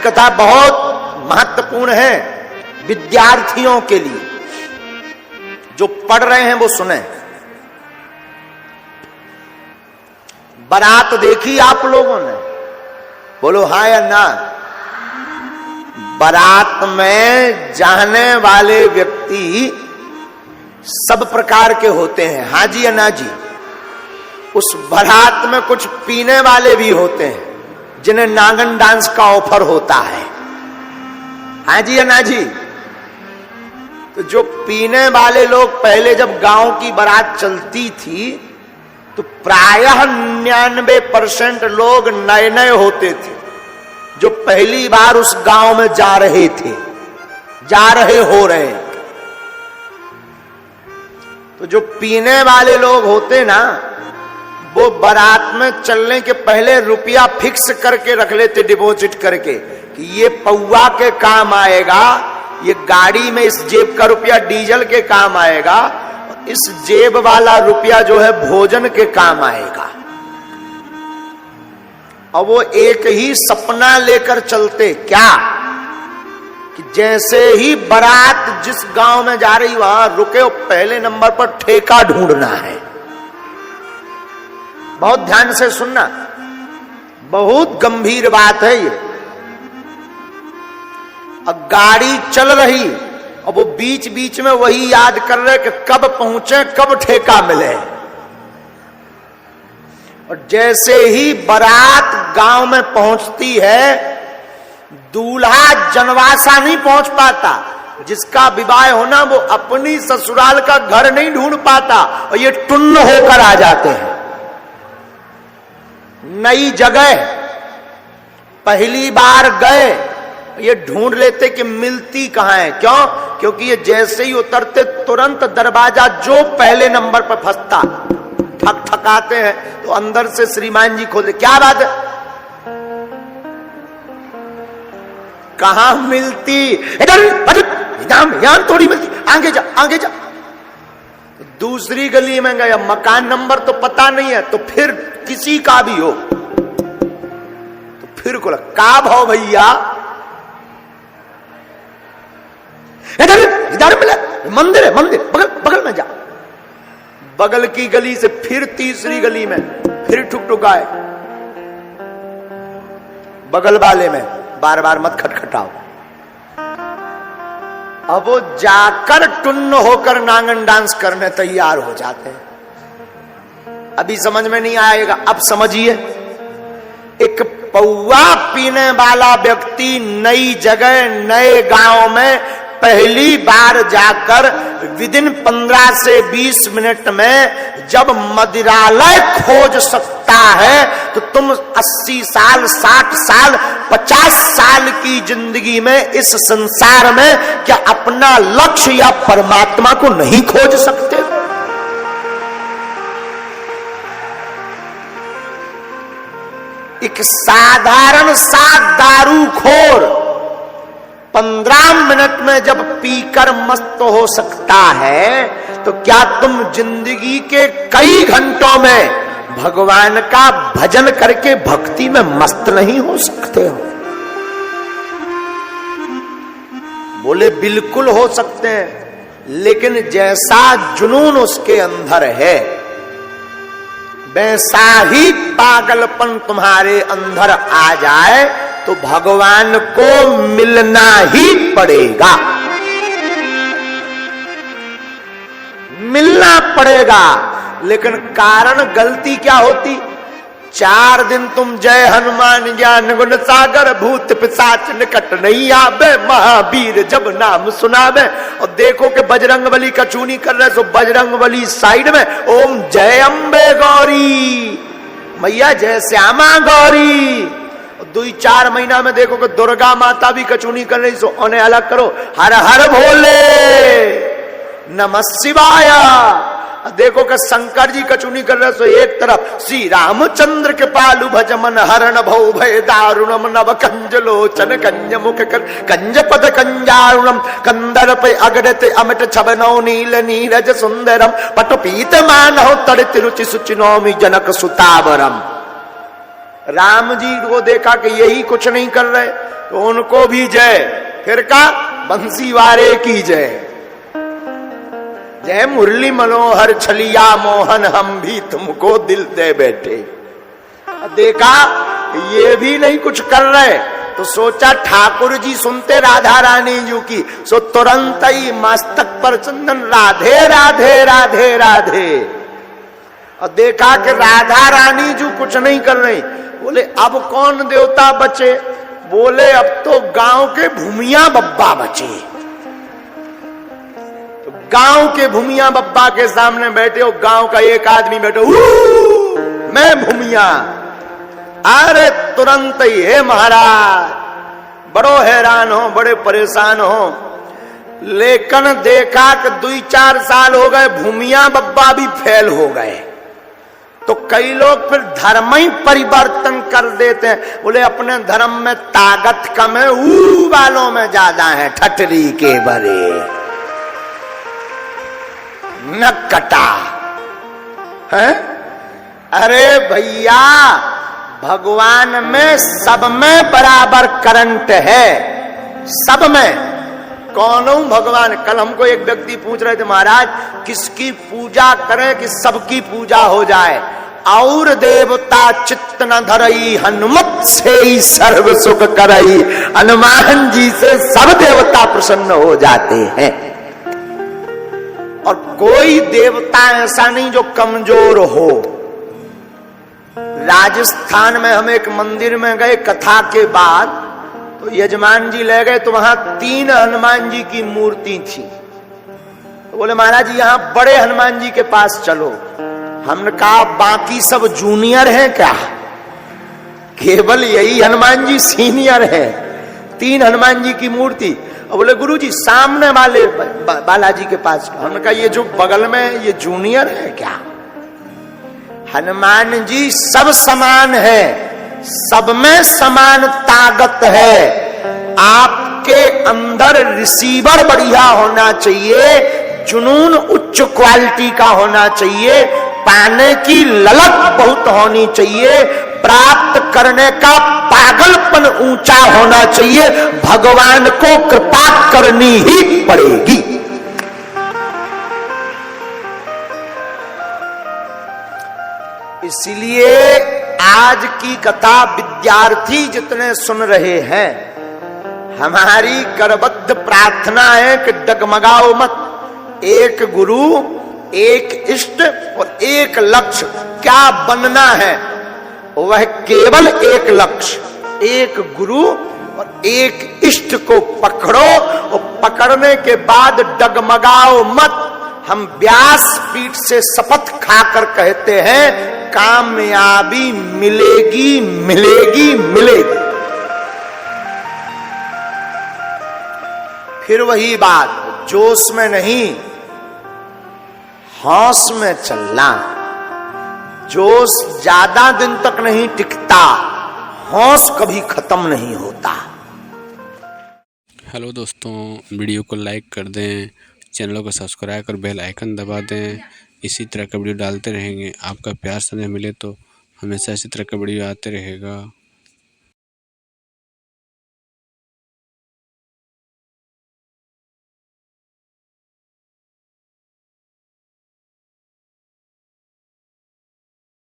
कथा बहुत महत्वपूर्ण है विद्यार्थियों के लिए, जो पढ़ रहे हैं वो सुने। बारात देखी आप लोगों ने? बोलो हाँ या ना। बारात में जाने वाले व्यक्ति सब प्रकार के होते हैं, हाँ जी या ना जी। उस बारात में कुछ पीने वाले भी होते हैं जिन्हें नांगन डांस का ऑफर होता है, हाँ जी या ना जी। तो जो पीने वाले लोग, पहले जब गांव की बारात चलती थी तो प्रायः 99% लोग नए नए होते थे जो पहली बार उस गांव में जा रहे थे, जा रहे हो रहे। तो जो पीने वाले लोग होते ना, वो बारात में चलने के पहले रुपया फिक्स करके रख लेते, डिपॉजिट करके, कि ये पौवा के काम आएगा, ये गाड़ी में इस जेब का रुपया डीजल के काम आएगा, इस जेब वाला रुपया जो है भोजन के काम आएगा। और वो एक ही सपना लेकर चलते, क्या कि जैसे ही बारात जिस गांव में जा रही वहां रुके, पहले नंबर पर ठेका ढूंढना है। बहुत ध्यान से सुनना, बहुत गंभीर बात है ये। अब गाड़ी चल रही और वो बीच बीच में वही याद कर रहे कि कब पहुंचे, कब ठेका मिले। और जैसे ही बारात गांव में पहुंचती है, दूल्हा जनवासा नहीं पहुंच पाता, जिसका विवाह होना वो अपनी ससुराल का घर नहीं ढूंढ पाता, और ये टुन्न होकर आ जाते हैं नई जगह। पहली बार गए, ये ढूंढ लेते कि मिलती कहां है। क्यों? क्योंकि ये जैसे ही उतरते तुरंत दरवाजा जो पहले नंबर पर फंसता, ठक ठकाते हैं तो अंदर से श्रीमान जी खोलते, क्या बात है, कहां मिलती, इधर यहां थोड़ी मिलती, आगे जा आगे जा। दूसरी गली में गया, मकान नंबर तो पता नहीं है, तो फिर किसी का भी हो तो फिर को का भाव भैया, इधर इधर मिला, मंदिर है, मंदिर बगल बगल में जा। बगल की गली से फिर तीसरी गली में फिर ठुकठुकाए, बगल वाले में बार बार मत खटखटाओ। अब वो जाकर टुन्न होकर नांगन डांस करने तैयार हो जाते हैं। अभी समझ में नहीं आएगा, अब समझिए। एक पौवा पीने वाला व्यक्ति नई जगह, नए गांव में पहली बार जाकर विदिन 15 से 20 मिनट में जब मदिरालय खोज सकता है, तो तुम 80 साल, 60 साल, 50 साल की जिंदगी में इस संसार में क्या अपना लक्ष्य या परमात्मा को नहीं खोज सकते? एक साधारण सा दारूखोर 15 मिनट में जब पीकर मस्त हो सकता है, तो क्या तुम जिंदगी के कई घंटों में भगवान का भजन करके भक्ति में मस्त नहीं हो सकते हो? बोले बिल्कुल हो सकते हैं, लेकिन जैसा जुनून उसके अंदर है, वैसा ही पागलपन तुम्हारे अंदर आ जाए तो भगवान को मिलना ही पड़ेगा, मिलना पड़ेगा। लेकिन कारण गलती क्या होती? 4 दिन तुम जय हनुमान ज्ञान गुण सागर, भूत पिशाच निकट नहीं आवे, महावीर जब नाम सुनावे। और देखो कि बजरंग बली का चूनी कर रहे, सो बजरंग बली साइड में ओम जय अम्बे गौरी, मैया जय श्यामा गौरी। 2-4 महीना में देखो कि दुर्गा माता भी कचूनी कर रही, सो उन्हें अलग करो, हर हर भोले नमः शिवाय। देखो कि शंकर जी कचूनी कर रहे, सो एक तरफ श्री रामचंद्र के पालु भज मन हरण भौ भय दारुणम नव कंज लोचन कंज मुख कर कंज पद कंजारुणम कंदर पे अगड़ते अमिट छबनौ नील नीरज सुंदरम पट पीत मानव तड़ित रुचि सुचिनौमि जनक सुतावरम। राम जी को देखा कि यही कुछ नहीं कर रहे, तो उनको भी जय। फिर का बंसी वारे की जय। जय मुरली मनोहर छलिया मोहन, हम भी तुमको दिल दे बैठे। देखा ये भी नहीं कुछ कर रहे, तो सोचा ठाकुर जी सुनते राधा रानी जी की, सो तुरंत ही मस्तक पर चंदन राधे राधे राधे राधे। और देखा कि राधा रानी जी कुछ नहीं कर रही। बोले अब कौन देवता बचे? बोले अब तो गांव के भूमिया बब्बा बचे। तो गांव के भूमिया बब्बा के सामने बैठे हो, गांव का एक आदमी बैठे, मैं भूमिया। अरे तुरंत ही हे महाराज, बड़ो हैरान हो, बड़े परेशान हो। लेकिन देखा कि 2-4 साल हो गए, भूमिया बब्बा भी फेल हो गए। तो कई लोग फिर धर्म ही परिवर्तन कर देते हैं। बोले अपने धर्म में ताकत कम है, ऊ वालों में ज्यादा है, ठटरी के बरे न कटा है। अरे भैया, भगवान में सब में बराबर करंट है, सब में। कौन हूं भगवान? कल हमको एक व्यक्ति पूछ रहे थे, महाराज किसकी पूजा करें कि सबकी पूजा हो जाए? और देवता चित्त न धरई, हनुमत से ही सर्व सुख करई। हनुमान जी से सब देवता प्रसन्न हो जाते हैं। और कोई देवता ऐसा नहीं जो कमजोर हो। राजस्थान में हम एक मंदिर में गए कथा के बाद, तो यजमान जी ले गए, तो वहां 3 हनुमान जी की मूर्ति थी। तो बोले महाराज जी यहाँ बड़े हनुमान जी के पास चलो। हमने कहा बाकी सब जूनियर हैं क्या? केवल यही हनुमान जी सीनियर है। 3 हनुमान जी की मूर्ति। और बोले गुरु जी सामने वाले बालाजी के पास। हमने कहा ये जो बगल में ये जूनियर है क्या? हनुमान जी सब समान है, सब में समान ताकत है। आपके अंदर रिसीवर बढ़िया होना चाहिए, जुनून उच्च क्वालिटी का होना चाहिए, पाने की ललक बहुत होनी चाहिए, प्राप्त करने का पागलपन ऊंचा होना चाहिए। भगवान को कृपा करनी ही पड़ेगी। इसलिए आज की कथा विद्यार्थी जितने सुन रहे हैं, हमारी करबद्ध प्रार्थना है कि डगमगाओ मत। एक गुरु, एक इष्ट और एक लक्ष्य। क्या बनना है? वह केवल एक लक्ष्य, एक गुरु और एक इष्ट को पकड़ो। और पकड़ने के बाद डगमगाओ मत। हम व्यास पीठ से शपथ खाकर कहते हैं, कामयाबी मिलेगी मिलेगी मिलेगी। फिर वही बात, जोश में नहीं, होश में चलना। जोश ज्यादा दिन तक नहीं टिकता, होश कभी खत्म नहीं होता। हेलो दोस्तों, वीडियो को लाइक कर दें, चैनल को सब्सक्राइब कर बेल आइकन दबा दें। इसी तरह का वीडियो डालते रहेंगे। आपका प्यार स्नेह मिले तो हमेशा इसी तरह का वीडियो आते रहेगा।